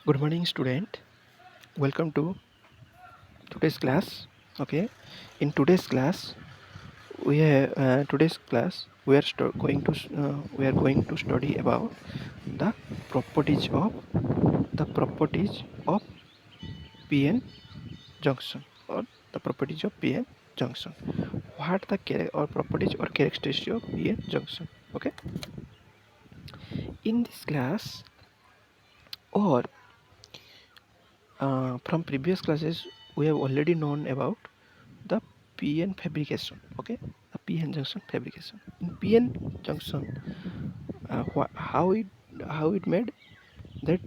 Good morning, student. Welcome to today's class. Okay, in today's class, we are going to study about the properties of the properties of Pn junction or the properties of Pn junction. What the or properties or characteristics of Pn junction? Okay, in this class or from previous classes, we have already known about the Pn fabrication. Okay, the Pn junction fabrication. In Pn junction, how it made that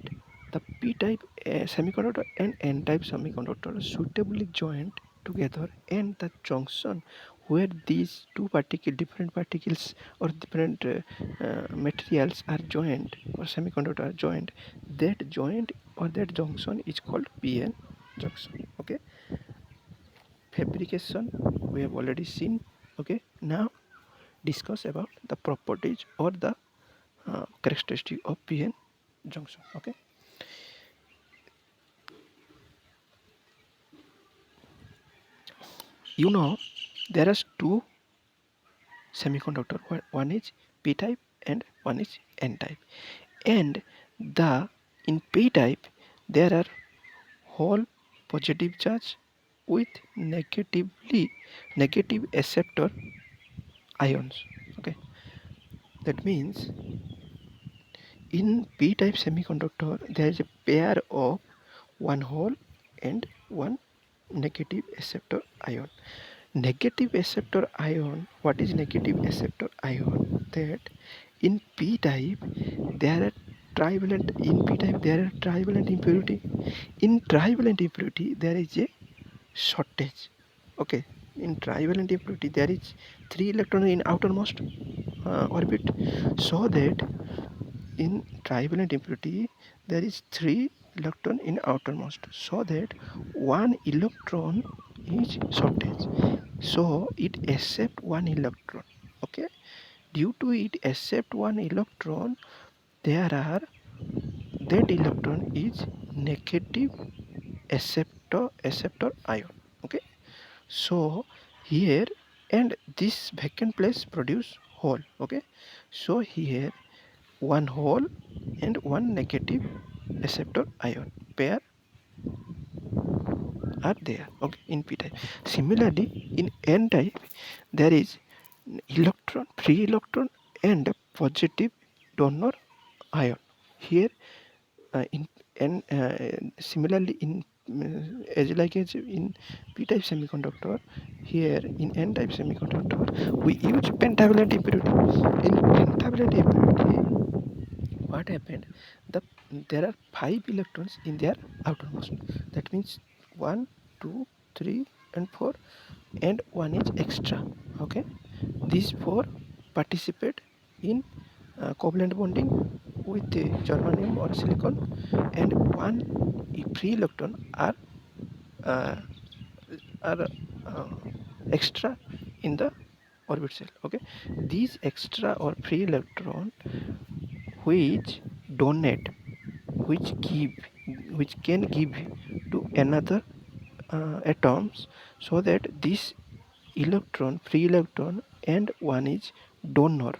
the p-type semiconductor and n-type semiconductor suitably joined together, and the junction where these different particles or different materials are joined or semiconductor are joined, that joint or that junction is called Pn junction. Okay, fabrication we have already seen. Okay, now discuss about the properties or the characteristic of Pn junction. Okay, you know there are two semiconductor. One is p type and one is n type, and the in p type there are whole positive charge with negative acceptor ions. Okay, that means in p type semiconductor there is a pair of one hole and one negative acceptor ion. Negative acceptor ion, what is negative acceptor ion? That in p type there are trivalent impurity. In trivalent impurity there is a shortage. Okay, in trivalent impurity there is 3 electrons in outermost orbit, so that in trivalent impurity there is 3 electron in outermost, so that one electron is shortage, so it accept one electron. Okay, due to it accept one electron, there are that electron is negative acceptor ion. Okay, so here, and this vacant place produce hole. Okay, so here one hole and one negative acceptor ion pair are there. Okay, in p type. Similarly, in n type there is free electron and positive donor ion. Here in n similarly in as in p type semiconductor, here in n type semiconductor we use pentavalent impurity. In pentavalent impurity, what happened, the there are 5 electrons in their outermost. That means 1, 2, 3 and 4, and one is extra. Okay, these 4 participate in covalent bonding with the germanium or silicon, and one free electron uh, are extra in the orbit shell. Okay, these extra or free electron which donate, which can give to another atoms, so that this free electron, and one is donor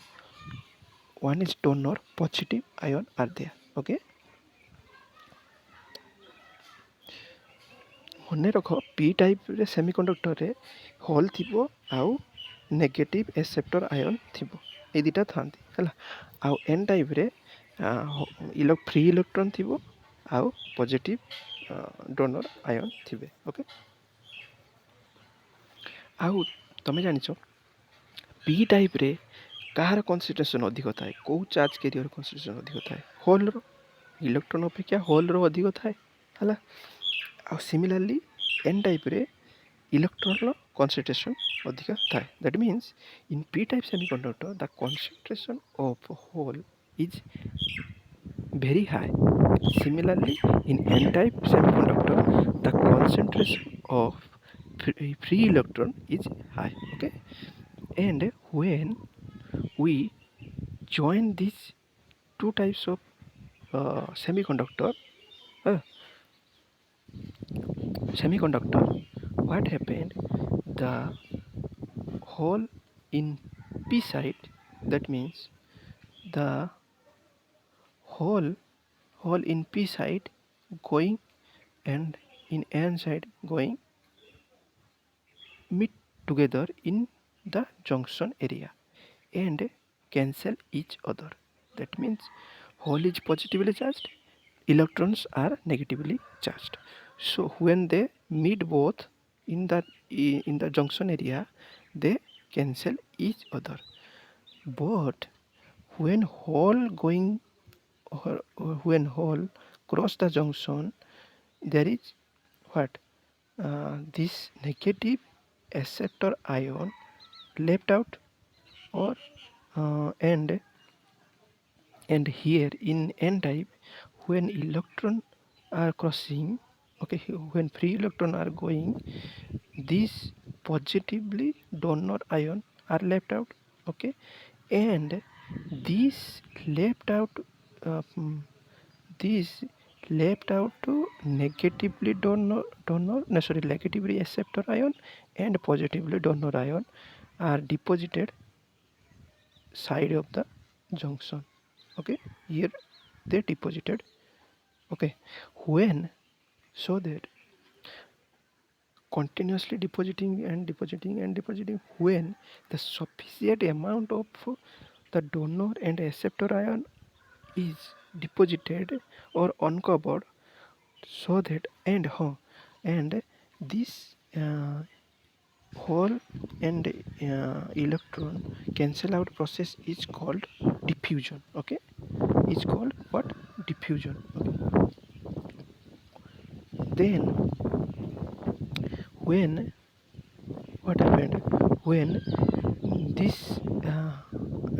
positive ion are there. Okay, মনে ରଖ p type ରେ semiconductor ରେ hole ଥିବ ଆଉ negative acceptor ion ଥିବ, এই ଦୁଇଟା ଥାନ୍ତି ହେଲା। ଆଉ n type ରେ free electron ଥିବ ଆଉ positive donor ion ଥିବେ। ଓକେ, ଆଉ ତମେ ଜାଣିଛ p type ରେ କାହାର କନସେନ୍ଟ୍ରେସନ୍ ଅଧିକ ଥାଏ? କେଉଁ ଚାର୍ଜ କ୍ୟାରିୟର କନସେନ୍ଟ୍ରେସନ୍ ଅଧିକ ଥାଏ? ହୋଲ୍ର, ଇଲେକ୍ଟ୍ରନ୍ ଅପେକ୍ଷା ହୋଲ୍ର ଅଧିକ ଥାଏ ହେଲା। ଆଉ ସିମିଲାରଲି n ଟାଇପ୍ରେ ଇଲେକ୍ଟ୍ରନ୍ର କନସେନ୍ଟ୍ରେସନ୍ ଅଧିକା ଥାଏ। That means in p type semiconductor the concentration of hole is very high. Similarly in n type semiconductor the concentration of free electron is high. Okay, and when we join these two types of semiconductor, a semiconductor, what happened? The hole in P side, that means the hole hole in P side going and in N side going meet together in the junction area and cancel each other. That means hole is positively charged, electrons are negatively charged. So when they meet both in the junction area, they cancel each other. But when hole going when hole cross the junction, there is what this negative acceptor ion left out, or and here in N type, when electron are crossing, okay, when free electron are going, these positively donor ion are left out, okay, and these left out uh, mm, these left out to negatively donor no sorry negatively acceptor ion and positively donor ion are deposited side of the junction, okay, here they deposited, okay, when, so that continuously depositing and depositing and depositing, when the sufficient amount of the donor and acceptor ion is deposited or uncovered, so that and this hole and electron cancel out process is called diffusion, okay, it's called what? Diffusion, okay. Then when what happened, when this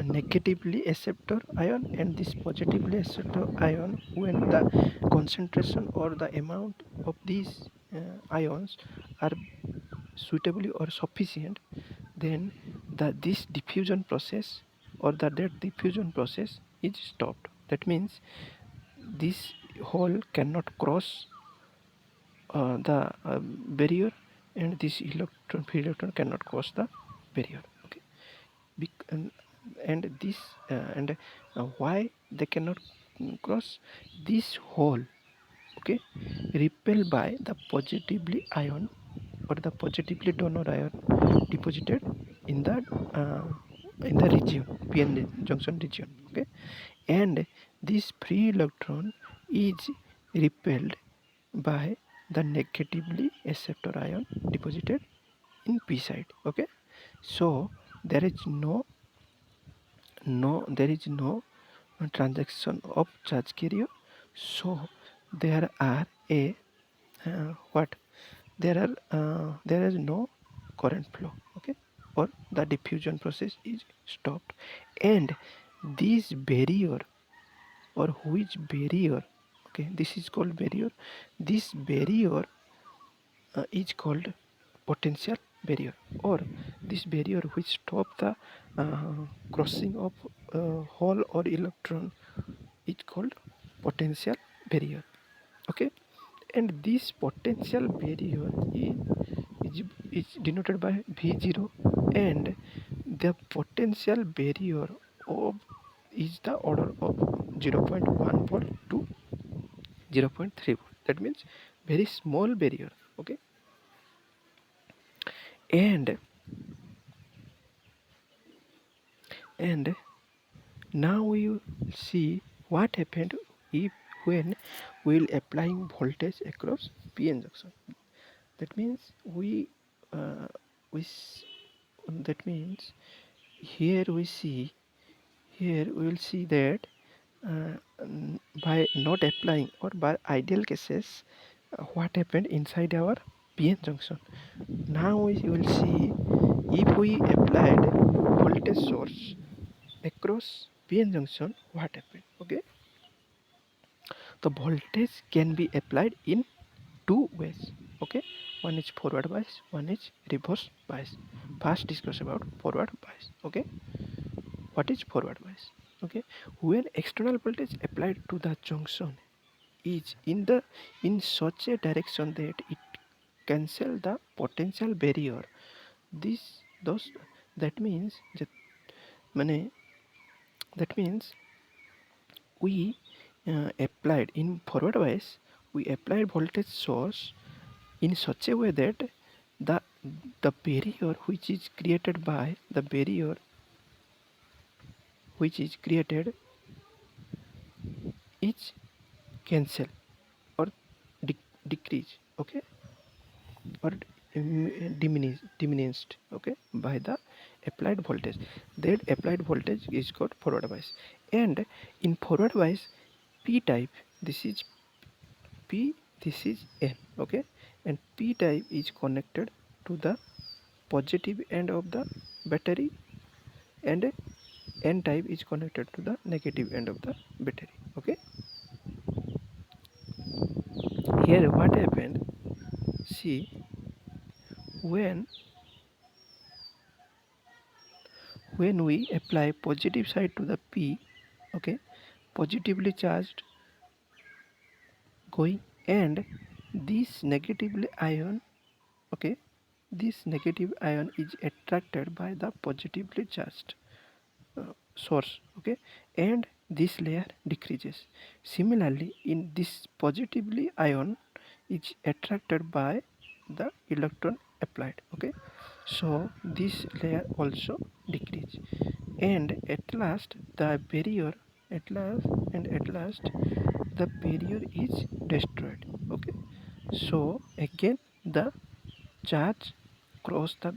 negatively acceptor ion and this positively acceptor ion, when the concentration or the amount of these ions are suitably or sufficient, then this diffusion process or that diffusion process is stopped. That means this hole cannot cross the barrier, and this free electron cannot cross the barrier, okay. and, this and why they cannot cross? This hole, okay, repelled by the positively ion or the positively donor ion deposited in uh, the region, Pn junction region, okay, and this free electron is repelled by the negatively acceptor ion deposited in P side, okay. So there is no transaction of charge carrier, so there are a what there is no current flow, okay, or the diffusion process is stopped, and this barrier, or which barrier, okay, this is called barrier, this barrier is called potential barrier, or this barrier which stop the crossing of hole or electron is called potential barrier, okay. And this potential barrier is denoted by V0, and the potential barrier of is the order of 0.1 volt to 0.3 volt. That means very small barrier, okay. And now we will see what happened if when we will applying voltage across PN junction. That means uh, that means here we will see that uh, by not applying, or by ideal cases, what happened inside our PN junction. Now we will see if we applied voltage source across PN junction, what happened, okay. The voltage can be applied in two ways, okay. One is forward bias, one is reverse bias. First discuss about forward bias, okay. What is forward bias, okay? When external voltage applied to the junction is in such a direction that it cancel the potential barrier. This those that means that means we applied in forward bias, we applied voltage source in such a way that the the barrier which is created by the barrier which is created is cancel or decrease, okay, or diminished, okay, by the applied voltage. That applied voltage is called forward bias. And in forward bias, p type, this is p, this is n, okay, and p type is connected to the positive end of the battery and n type is connected to the negative end of the battery, okay. Here what happened, see, when we apply positive side to the p, okay, positively charged going, and this negatively ion, okay, this negative ion is attracted by the positively charged source, okay, and this layer decreases. Similarly, in this positively ion is attracted by the electron applied, okay, so this layer also decrease, and at last the barrier, at last the barrier is destroyed, okay. So again the charge cross the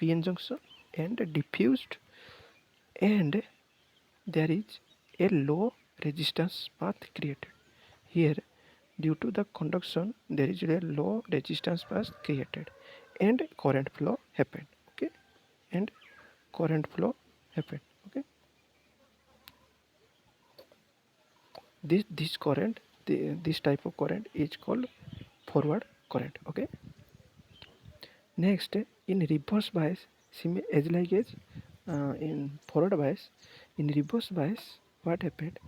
PN junction and diffused, and there is a low resistance path created. Here, due to the conduction, there is a low resistance path created, and current flow happened, okay, and current flow happened, okay. This current, this type of current is called forward current, okay. Next, in reverse bias, as like as in forward bias, in reverse bias, what happened?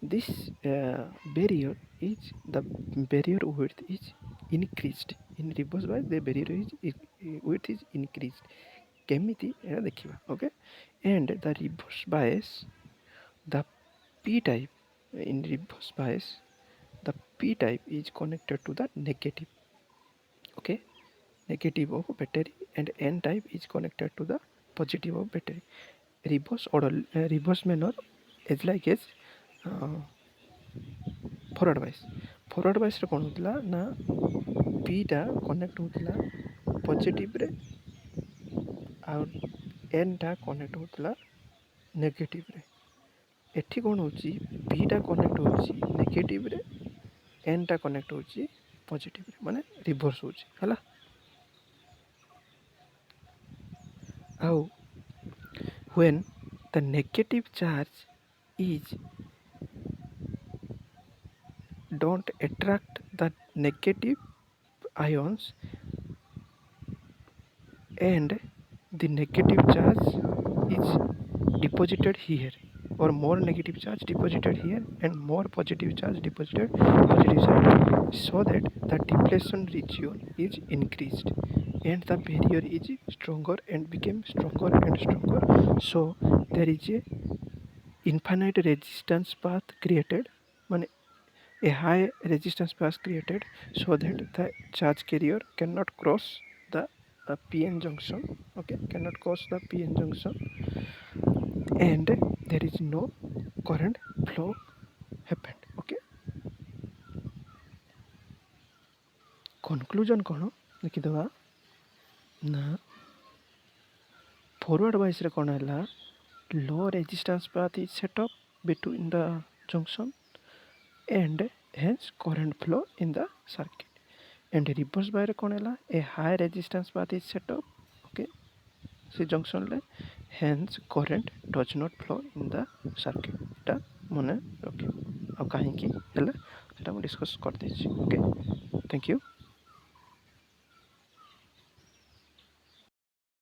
This barrier is, the barrier width is increased. In reverse bias, the barrier width is increased. କେମିତି ଏଇଟା ଦେଖିବା, okay, and the reverse bias, the p type, in reverse bias the p type is connected to the negative, okay, negative of battery, and n type is connected to the positive of battery. Reverse order, reverse manner as like as forward bias. Forward bias रे कौन होतला ना p टा connect होतला positive रे और n टा connect होतला नेगेटिव रे. एठी कौन होची p टा कनेक्ट होची नेगेटिव रे, n टा कनेक्ट होची पॉजिटिव रे, माने रिवर्स होची हला. How when the negative charge is don't attract the negative ions, and the negative charge is deposited here, or more negative charge deposited here and more positive charge deposited positive side, so that the depletion region is increased and the barrier is stronger and became stronger and stronger. So there is a infinite resistance path created, a high resistance path created, so that the charge carrier cannot cross the PN junction, okay, cannot cross the PN junction, and there is no current flow happened, okay. Conclusion कौन लिखिदवा ना forward bias रे कौन है, low resistance path is set up between the junction and hence current flow in the circuit, and reverse bias रे कौन है, a high resistance path is set up, okay, से junction ले, hence current does not flow in the circuit. एटा मने रखियो आ काहे की हैला सेटा हम डिस्कस कर देछि, okay. Thank you.